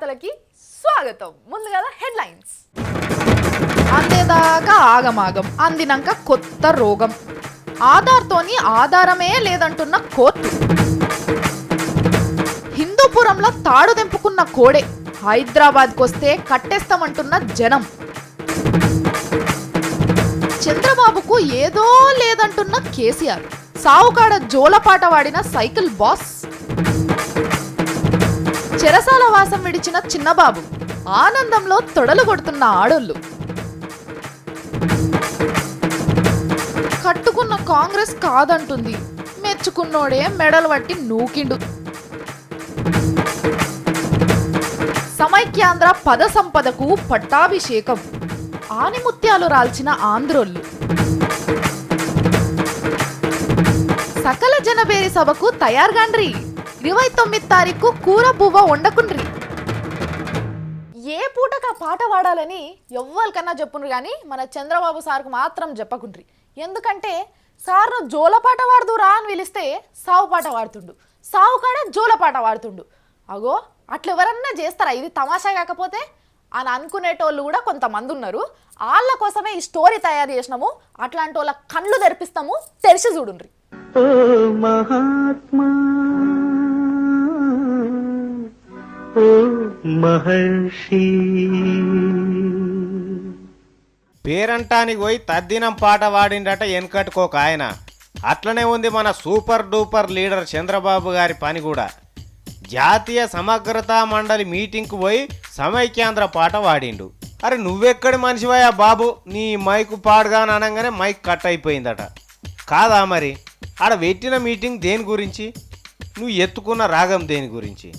వార్తలకి స్వాగతం. ముందుగా హెడ్లైన్స్. అందేదాకా ఆగమాగం, అందినాక కొత్త రోగం. ఆధార్తోని ఆధారమే లేదంటున్న కోర్టు. హిందూపురంలో తాడు తెంపుకున్న కోడే హైదరాబాద్కు వస్తే కట్టేస్తామంటున్న జనం. చంద్రబాబుకు ఏదో లేదంటున్న కేసీఆర్. సావుకాడ జోలపాట వాడిన సైకిల్ బాస్. చెరసాల వాసం విడిచిన చిన్నబాబు ఆనందంలో తొడలు కొడుతున్న ఆడోళ్ళు. కట్టుకున్న కాంగ్రెస్ కాదంటుంది, మెచ్చుకున్నోడే మెడలు పట్టి నూకిండు. సమైక్యాంధ్ర పద సంపదకు పట్టాభిషేకం. ఆనిముత్యాలు రాల్చిన ఆంధ్రోళ్ళు. సకల జనబేరి సభకు తయారుగాండ్రి. 29 తారీఖు కూర పువ్వ వండకుండ్రి. ఏ పూటక పాట పాడాలని ఎవ్వరికన్నా చెప్పుండ్రు కానీ మన చంద్రబాబు సార్కు మాత్రం చెప్పకుండ్రి. ఎందుకంటే సార్ను జోలపాట వాడుదురా అని పిలిస్తే సావు పాట వాడుతుండు, సావు కాడ జోలపాట వాడుతుండు. అగో అట్లా ఎవరన్నా చేస్తారా? ఇది తమాషా కాకపోతే అని అనుకునేటోళ్ళు కూడా కొంతమంది ఉన్నారు. వాళ్ళ కోసమే ఈ స్టోరీ తయారు చేసినాము. అట్లాంటి వాళ్ళ కళ్ళు తెరిపిస్తాము, తెరిచి చూడుండ్రి. ఓ మహాత్మా, ఓ మహర్షి. పేరంటానికి పోయి తద్దినం పాట వాడిండట వెనకట్టుకోక ఆయన. అట్లనే ఉంది మన సూపర్ డూపర్ లీడర్ చంద్రబాబు గారి పని కూడా. జాతీయ సమగ్రతా మండలి మీటింగ్కు పోయి సమైక్యాంధ్ర పాట వాడిండు. అరే నువ్వెక్కడి మనిషివయ్యా బాబు, నీ మైకు పాడుగాని అనగానే మైక్ కట్ అయిపోయిందట. కాదా మరి ఆడ పెట్టిన మీటింగ్ దేని గురించి, నువ్వు ఎత్తుకున్న రాగం దేని గురించి?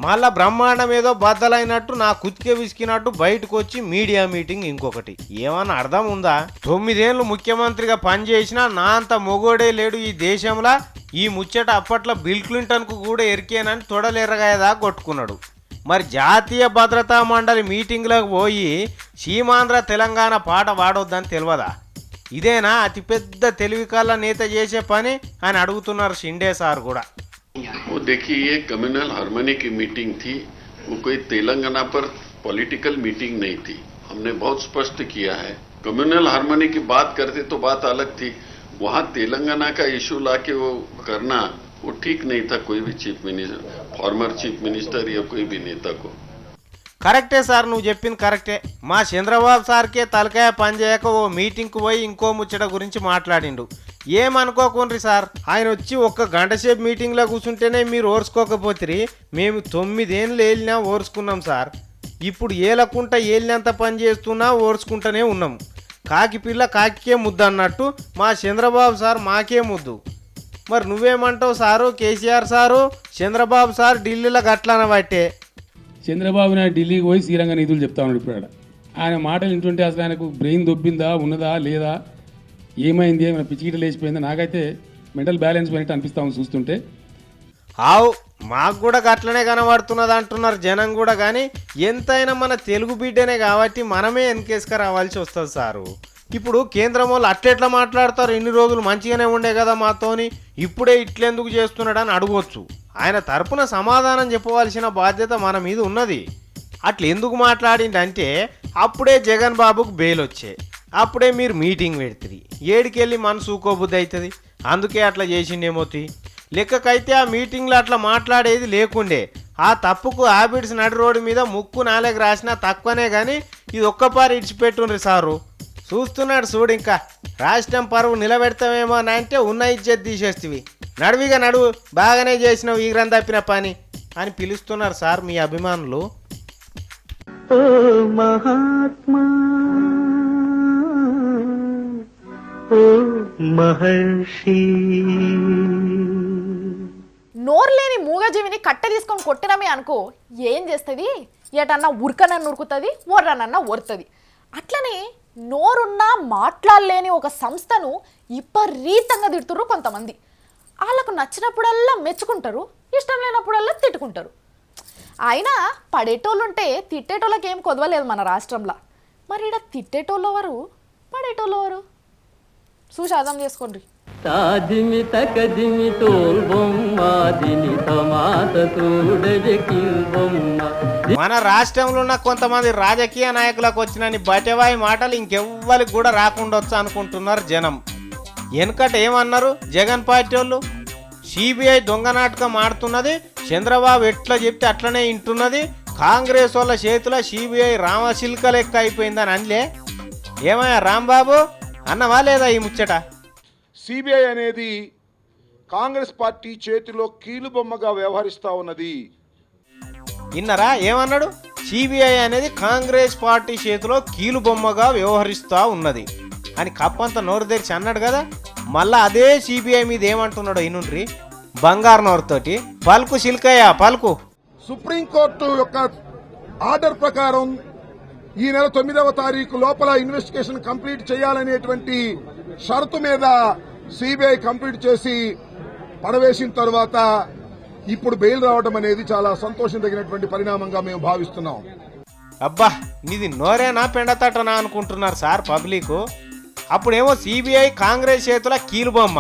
మళ్ళా బ్రహ్మాండం ఏదో బద్దలైనట్టు నా కుతికే విసికినట్టు బయటకు వచ్చి మీడియా మీటింగ్ ఇంకొకటి. ఏమన్నా అర్థం ఉందా? 9 ఏళ్ళు ముఖ్యమంత్రిగా పనిచేసినా నా అంత మొగోడే లేడు ఈ దేశంలో. ఈ ముచ్చట అప్పట్లో బిల్ క్లింటన్కు కూడా ఎరికేనని తొడలెరగాయదా కొట్టుకున్నాడు. మరి జాతీయ భద్రతా మండలి మీటింగ్లకు పోయి సీమాంధ్ర తెలంగాణ పాట వాడొద్దని తెలియదా? ఇదేనా అతిపెద్ద తెలివి కళ్ళ నేత చేసే పని అని అడుగుతున్నారు షిండే సార్ కూడా. वो देखिए, ये कम्युनल हार्मनी की मीटिंग थी, वो कोई तेलंगाना पर पॉलिटिकल मीटिंग नहीं थी. हमने बहुत स्पष्ट किया है. कम्युनल हार्मनी की बात करते तो बात अलग थी. वहाँ तेलंगाना का इशू लाके वो करना वो ठीक नहीं था. कोई भी chief minister, former chief minister या कोई भी नेता को. కరెక్టే సార్, నువ్వు చెప్పింది కరెక్టే. మా చంద్రబాబు సార్కే తలకాయ పనిచేయక ఓ మీటింగ్కు పోయి ఇంకో ముచ్చట గురించి మాట్లాడిండు. ఏమనుకోకుండ్రి సార్, ఆయన వచ్చి ఒక్క గంట సేపు మీటింగ్లో కూర్చుంటేనే మీరు ఓర్చుకోకపోతే మేము 9 ఏళ్ళు ఏలినా ఓర్చుకున్నాం సార్. ఇప్పుడు ఏలకుంట ఏలినంత పని చేస్తున్నా ఓర్చుకుంటూనే ఉన్నాం. కాకి పిల్ల కాకికే ముద్దు అన్నట్టు మా చంద్రబాబు సార్ మాకే ముద్దు. మరి నువ్వేమంటావు sir? KCR sir Chandrababu sir ఢిల్లీలో గట్లన బట్టే. చంద్రబాబు నాయుడు ఢిల్లీకి పోయి శ్రీరంగ నిధులు చెప్తా ఉన్నాడు. ఇప్పుడు ఆయన మాటలు వింటుంటే అసలు ఆయనకు బ్రెయిన్ దొబ్బిందా, ఉన్నదా లేదా, ఏమైంది, ఏమైనా పిచ్చికిట లేచిపోయిందా? నాకైతే మెంటల్ బ్యాలెన్స్ పోయినట్టు అనిపిస్తా ఉంది చూస్తుంటే. ఆవు మాకు కూడా గట్లనే కనబడుతున్నది అంటున్నారు జనం కూడా. కానీ ఎంతైనా మన తెలుగు బిడ్డనే కాబట్టి మనమే వెనకేసుకు రావాల్సి వస్తుంది సారు. ఇప్పుడు కేంద్రం వాళ్ళు అట్లెట్లా మాట్లాడతారు? ఇన్ని రోజులు మంచిగానే ఉండే కదా మాతోని, ఇప్పుడే ఇట్లెందుకు చేస్తున్నాడని అడగవచ్చు. ఆయన తరపున సమాధానం చెప్పవలసిన బాధ్యత మన మీద ఉన్నది. అట్లా ఎందుకు మాట్లాడిందంటే అప్పుడే జగన్ బాబుకు బెయిల్ వచ్చే, అప్పుడే మీరు మీటింగ్ పెడుతుంది, ఏడికెళ్ళి మనసు ఊకోబుద్ధి అవుతుంది. అందుకే అట్లా చేసిండేమోతి. లెక్కకైతే ఆ మీటింగ్లో అట్లా మాట్లాడేది లేకుండే. ఆ తప్పుకు హ్యాబిట్స్ నడి రోడ్డు మీద ముక్కు 4 రాసినా తక్కువనే. కానీ ఇది ఒక్కపారి ఇడిచిపెట్టుండ్రి సారు. చూస్తున్నాడు చూడు, ఇంకా రాష్ట్రం పరువు నిలబెడతామేమో అని అంటే ఉన్న ఇజ్జత్ తీసేస్తవి. నడువిగా నడువు, బాగానే చేసినావు ఈగ్రం తప్పిన పని అని పిలుస్తున్నారు సార్ మీ అభిమానులు. ఓ మహాత్మా, ఓ మహర్షి. నోరు లేని మూగజీవిని కట్టె తీసుకొని కొట్టినమే అనుకో, ఏం చేస్తుంది? ఏటన్నా ఉరకనన్ను ఉరుకుతుంది, ఒర్రనన్నా ఒరుతుంది. అట్లనే నోరున్నా మాట్లాడలేని ఒక సంస్థను విపరీతంగా తిడుతుర్రు కొంతమంది. వాళ్ళకు నచ్చినప్పుడల్లా మెచ్చుకుంటారు, ఇష్టం లేనప్పుడల్లా తిట్టుకుంటారు. అయినా పడేటోళ్ళు ఉంటే తిట్టేటోళ్ళకి ఏం కొదవలేదు మన రాష్ట్రంలో. మరి ఇక్కడ తిట్టేటోళ్ళు ఎవరు, పడేటోళ్ళు ఎవరు? చూసి అర్థం చేసుకోండి. తాదిమి తకదిమి తోల్ బొమ్మ దిని తమాత తోడజ కిల్ బొమ్మ. మన రాష్ట్రంలో ఉన్న కొంతమంది రాజకీయ నాయకులకు వచ్చినని బటవాయి మాటలు ఇంకెవ్వరికి కూడా రాకుండొచ్చు అనుకుంటున్నారు జనం. వెనకట ఏమన్నారు జగన్ పార్టీ వాళ్ళు? సిబిఐ దొంగ నాటకం ఆడుతున్నది, చంద్రబాబు ఎట్లా చెప్తే అట్లనే వింటున్నది, కాంగ్రెస్ వాళ్ళ చేతిలో సిబిఐ రామశిల్క లెక్క అయిపోయిందని అనలే. ఏమయ్యా రాంబాబు, అన్నవా లేదా ఈ ముచ్చట? సిబిఐ అనేది కాంగ్రెస్ పార్టీ చేతిలో కీలుబొమ్మగా వ్యవహరిస్తూ ఉన్నది. విన్నరా ఏమన్నాడు? సిబిఐ అనేది కాంగ్రెస్ పార్టీ చేతిలో కీలుబొమ్మగా వ్యవహరిస్తూ ఉన్నది అని కప్పంత నోరు తెరిచి అన్నాడు కదా. మళ్ళా అదే సిబిఐ మీద ఏమంటున్నాడో ఇనుండ్రి బంగారు నోరుతోటి. పలుకు శిల్కయ్య పలుకు. సుప్రీంకోర్టు యొక్క ఆర్డర్ ప్రకారం ఈ నెల 9వ తారీఖు లోపల ఇన్వెస్టిగేషన్ కంప్లీట్ చేయాలనేటువంటి షరతు మీద సిబిఐ కంప్లీట్ చేసి పడవేసిన తర్వాత ఇప్పుడు బెయిల్ రావడం అనేది చాలా సంతోషించదగినటువంటి పరిణామంగా మేము భావిస్తున్నాం. అబ్బా నీది నోరేనా పెండతటనా అనుకుంటున్నారు సార్ పబ్లిక్. అప్పుడేమో సిబిఐ కాంగ్రెస్ చేతుల కీలుబొమ్మ,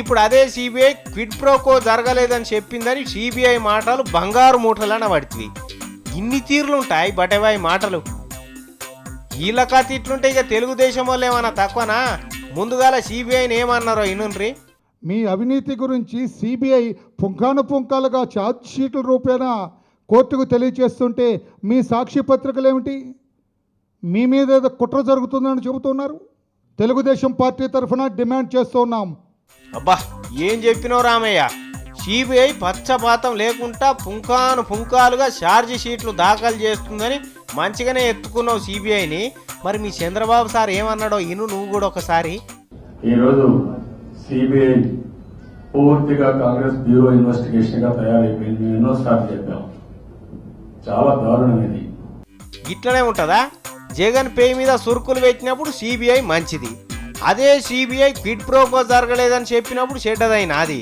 ఇప్పుడు అదే సిబిఐ క్విడ్ ప్రోకో జరగలేదని చెప్పిందని సిబిఐ మాటలు బంగారు మూటలన పడుతుంది. ఇన్ని తీర్లుంటాయి బటవాయి మాటలు. వీళ్ళ కథ ఇట్లుంటే ఇక తెలుగుదేశం వాళ్ళు ఏమన్నా తక్కువనా? ముందుగాల సిబిఐని ఏమన్నారో ఇనుండ్రి. మీ అవినీతి గురించి సిబిఐ పుంఖానుపుంఖాలుగా ఛార్జ్ షీట్ల రూపేణా కోర్టుకు తెలియజేస్తుంటే మీ సాక్షి పత్రికలు ఏమిటి? మీ మీద ఏదో కుట్ర జరుగుతుందని చెబుతున్నారు. తెలుగుదేశం పార్టీ తరఫున డిమాండ్ చేస్తున్నాం. అబ్బా ఏం చెప్పినావు రామయ్య? సిబిఐ పచ్చపాతం లేకుండా పుంఖాలుగా ఛార్జ్ షీట్లు దాఖలు చేస్తుందని మంచిగానే ఎత్తుకున్నావు సిబిఐని. మరి మీ చంద్రబాబు సార్ ఏమన్నాడో ఇను నువ్వు కూడా ఒకసారి. ఈరోజు సిబిఐ పూర్తిగా కాంగ్రెస్ బ్యూరో ఇన్వెస్టిగేషన్ గా తయారైపోయింది. మేము ఎన్నోసార్లు చెప్పాం, చాలా దారుణమైంది. ఇట్లనే ఉంటుందా? జగన్ పే మీద సురుకులు పెట్టినప్పుడు సిబిఐ మంచిది, అదే సిబిఐ క్విడ్ ప్రోకో జరగలేదని చెప్పినప్పుడు చెడ్డదైనా అది.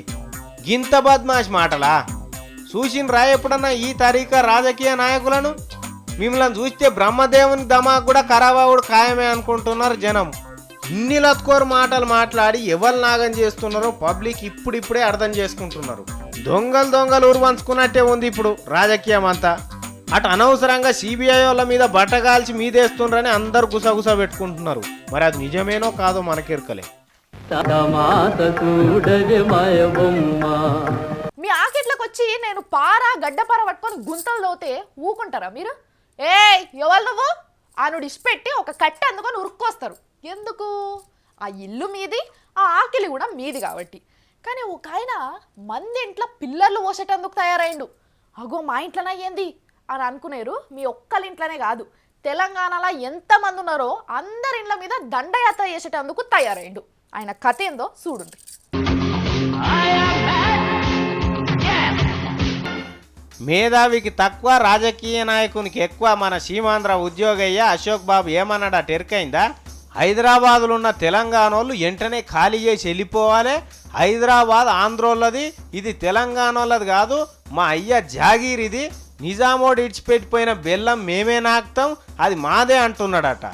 గింత బద్మాష్ మాటలా? చూసినరా ఎప్పుడన్నా ఈ తరీకా రాజకీయ నాయకులను? మిమ్మల్ని చూస్తే బ్రహ్మదేవుని దమాకు కూడా ఖరాబావుడు ఖాయమే అనుకుంటున్నారు జనం. ఇన్ని లత్కోరు మాటలు మాట్లాడి ఎవరు నాగం చేస్తున్నారో పబ్లిక్ ఇప్పుడిప్పుడే అర్థం చేసుకుంటున్నారు. దొంగలు ఊరు పంచుకున్నట్టే ఉంది ఇప్పుడు రాజకీయం అంతా. అటు అనవసరంగా సిబిఐ వాళ్ళ మీద బట్టగాల్చి మీదేస్తుండ్రని అందరు గుసగుస పెట్టుకుంటున్నారు. మరి అది నిజమేనో కాదో మనకెరకలే. మీ ఆకిట్లకు వచ్చి నేను గడ్డపార పట్టుకొని గుంతలు దోతే ఊకుంటారా మీరు? ఎవరు నువ్వు ఆనుడు ఇష్టపెట్టి ఒక కట్టె అందుకొని ఉరుక్కొస్తారు. ఎందుకు? ఆ ఇల్లు మీది, ఆ ఆకిలి కూడా మీది కాబట్టి. కానీ ఒక ఆయన మంది ఇంట్లో పిల్లర్లు పోసేటందుకు తయారైండు. అగో మా ఇంట్లోనే అయ్యింది అని అనుకునేరు. మీ ఒక్కరి ఇంట్లోనే కాదు, తెలంగాణలో ఎంతమంది ఉన్నారో అందరి ఇండ్ల మీద దండయాత్ర చేసేటందుకు తయారైండు. ఆయన కథ ఏందో చూడండి. మేధావికి తక్కువ, రాజకీయ నాయకునికి ఎక్కువ మన సీమాంధ్ర ఉద్యోగయ్య అశోక్ బాబు ఏమన్నాడా టెరికైందా? హైదరాబాద్లో ఉన్న తెలంగాణ వాళ్ళు వెంటనే ఖాళీ చేసి వెళ్ళిపోవాలి. హైదరాబాద్ ఆంధ్రోళ్ళది, ఇది తెలంగాణ వాళ్ళది కాదు, మా అయ్య జాగీర్, ఇది నిజామోడు ఇడిచిపెట్టిపోయిన బెల్లం మేమే నాకుతాం, అది మాదే అంటున్నాడట.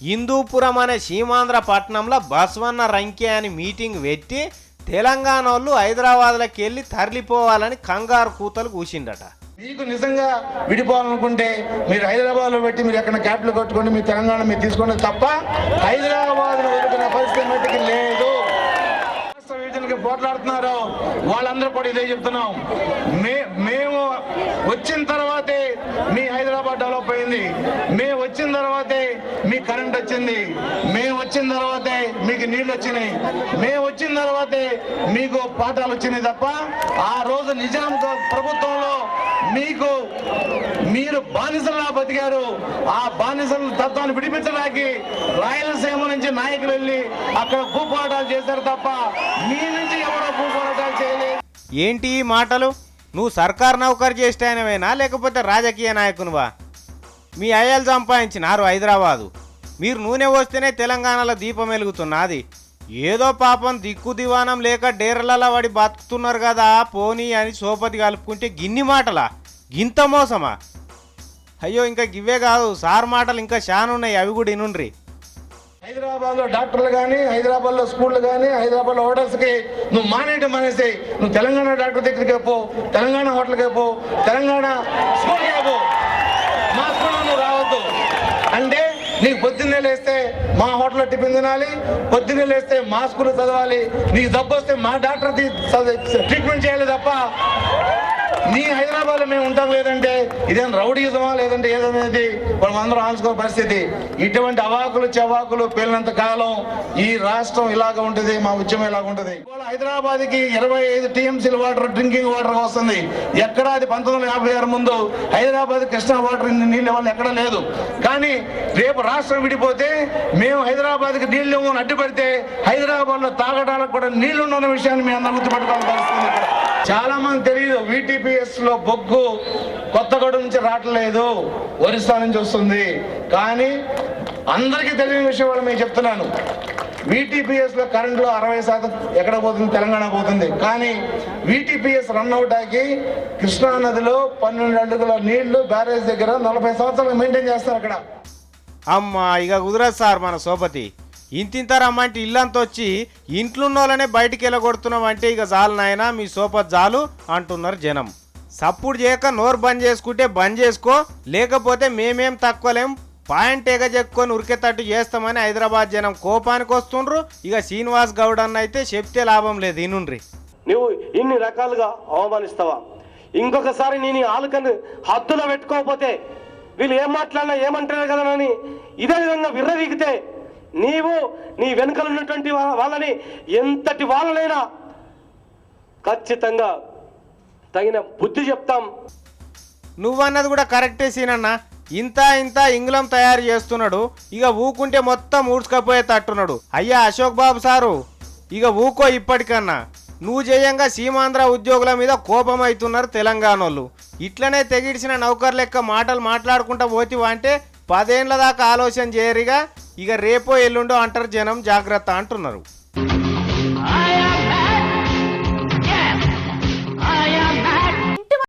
హిందూపురం అనే సీమాంధ్ర పట్టణంలో బస్వన్న రంకే అని మీటింగ్ పెట్టి తెలంగాణ వాళ్ళు హైదరాబాద్లోకి వెళ్ళి తరలిపోవాలని కంగారు కూతలు కూసిండట. మీకు నిజంగా విడిపోవాలనుకుంటే మీరు హైదరాబాద్ లో పెట్టి మీరు ఎక్కడ క్యాపిటల్ కట్టుకోండి, మీ తెలంగాణ మీరు తీసుకోండి తప్ప హైదరాబాద్ లో వదులుకునే పరిస్థితి మట్టికి లేదు. రాష్ట్ర విభజనకి పోట్లాడుతున్నారు వాళ్ళందరూ కూడా ఇదే చెప్తున్నాం. మేము వచ్చిన తర్వాతే మీ హైదరాబాద్ డెవలప్ అయింది, మేము వచ్చిన తర్వాతే మీ కరెంట్ వచ్చింది, మేము వచ్చిన తర్వాతే మీకు నీళ్లు వచ్చినాయి, మేము వచ్చిన తర్వాతే మీకు పాఠాలు వచ్చినాయి తప్ప ఆ రోజు నిజాం ప్రభుత్వంలో మీరు బానిసలా బతికారు. ఆ బానిసల తత్వాన్ని విడిపించడానికి రాయలసీమ నుంచి నాయకులు వెళ్ళి అక్కడ భూపోరాటాలు చేశారు తప్ప మీ నుంచి ఎవరో భూపోరాటాలు చేయలేదు. ఏంటి ఈ మాటలు? నువ్వు సర్కార్ నౌకరు చేసేటైనవేనా లేకపోతే రాజకీయ నాయకునివా? మీ అయ్యలు సంపాదించినారు హైదరాబాదు, మీరు నూనె వస్తేనే తెలంగాణలో దీపం వెలుగుతున్నది. ఏదో పాపం దిక్కు దివానం లేక డేర్లలో పడి బతుకుతున్నారు కదా పోనీ అని సోపతి కలుపుకుంటే గిన్ని మాటలా? గింత మోసమా? అయ్యో ఇంకా గివ్వే కాదు సార్ మాటలు ఇంకా చాలా ఉన్నాయి, అవి కూడా ఇనుండ్రి. హైదరాబాద్ లో డాక్టర్లు కానీ, హైదరాబాద్ లో స్కూళ్ళు కానీ, హైదరాబాద్ లో హోటల్స్ కి నువ్వు మానేయటం మానేసి నువ్వు తెలంగాణ డాక్టర్ దగ్గరికి పో, తెలంగాణ హోటల్కి పో, తెలంగాణ స్కూల్కి పో, మా స్కూల్లో నువ్వు రావద్దు. అంటే నీకు పొద్దున్నే లేస్తే మా హోటల్లో టిఫిన్ తినాలి, పొద్దున్నే లేస్తే మా స్కూల్లో చదవాలి, నీకు జబ్బు వస్తే మా డాక్టర్ ట్రీట్మెంట్ చేయాలి తప్ప నీ హైదరాబాద్ లో మేము ఉంటాం లేదంటే ఇదేం రౌడీజమా లేదంటే ఏదనేది మనం అందరం ఆలోచుకునే పరిస్థితి. ఇటువంటి అవాకులు చవాకులు పేలినంత కాలం ఈ రాష్ట్రం ఇలాగ ఉంటుంది, మా ఉద్యమం ఇలాగ ఉంటుంది. హైదరాబాద్ కి 25 టీఎంసీల వాటర్ డ్రింకింగ్ వాటర్ వస్తుంది. ఎక్కడ అది 1956 ముందు హైదరాబాద్ కృష్ణా వాటర్ నీళ్ళు ఇవ్వాలి ఎక్కడ లేదు. కానీ రేపు రాష్ట్రం విడిపోతే మేము హైదరాబాద్ కి నీళ్లు అడ్డుపడితే హైదరాబాద్ లో తాగడానికి కూడా నీళ్లు ఉన్న విషయాన్ని మేము అందరం గుర్తుపెట్టుకోవాలని పరిస్థితుంది. చాలా మంది తెలియదు, VTPS లో బొగ్గు కొత్తగూడెం నుంచి రావట్లేదు, ఒరిస్సా నుంచి వస్తుంది. కానీ అందరికీ తెలియని విషయం వల్ల మేము చెప్తున్నాను, VTPS లో కరెంట్లో 60% ఎక్కడ పోతుంది, తెలంగాణ పోతుంది. కానీ VTPS రన్ అవుట్ ఆకి కృష్ణా నదిలో 12 అడుగుల నీళ్లు బ్యారేజ్ దగ్గర 40 సంవత్సరాలు మెయింటైన్ చేస్తారు అక్కడ. అమ్మా ఇక కుదరదు సార్ మన సోపతి. ఇంతింత రమ్మంటే ఇల్లంతా వచ్చి ఇంట్లున్న వాళ్ళనే బయటికి వెళ్ళగొడుతున్నాం అంటే ఇక చాలు నాయనా మీ సోపతి చాలు అంటున్నారు జనం. సప్పుడు చేయక నోరు బంద్ చేసుకుంటే బంద్ చేసుకో, లేకపోతే మేమేం తక్కువలేం పాయింట్ ఎగజెక్కుకొని ఉరికేటట్టు చేస్తామని హైదరాబాద్ జనం కోపానికి వస్తుండ్రు. ఇక శ్రీనివాస్ గౌడ్ అన్న అయితే చెప్తే లాభం లేదు, ఇనుండ్రి. నువ్వు ఇన్ని రకాలుగా అవమానిస్తావా? ఇంకొకసారి నేను ఆలుకని హద్దులో పెట్టుకోకపోతే వీళ్ళు ఏం మాట్లాడినా ఏమంటారు కదా అని ఇదే విధంగా విర్రవీగితే నీవు నీ వెనుకలు ఉన్నటువంటి వాళ్ళని ఎంతటి వాళ్ళనైనా ఖచ్చితంగా తగిన బుద్ధి చెప్తాం. నువ్వన్నది కూడా కరెక్టే సీనన్న. ఇంత ఇంగ్లం తయారు చేస్తున్నాడు, ఇక ఊకుంటే మొత్తం ఊడ్చుకపోయేటట్టున్నాడు. అయ్యా అశోక్ బాబు సారు ఇక ఊకో ఇప్పటికన్నా. నువ్వు చేయంగా సీమాంధ్ర ఉద్యోగుల మీద కోపం అవుతున్నారు తెలంగాణ వాళ్ళు. ఇట్లనే తెగిడిచిన నౌకర్ లెక్క మాటలు మాట్లాడుకుంటా పోతివా అంటే 10 ఏళ్ల దాకా ఆలోచన చేయరిగా. ఇక రేపో ఎల్లుండో అంటారు జనం, జాగ్రత్త అంటున్నారు.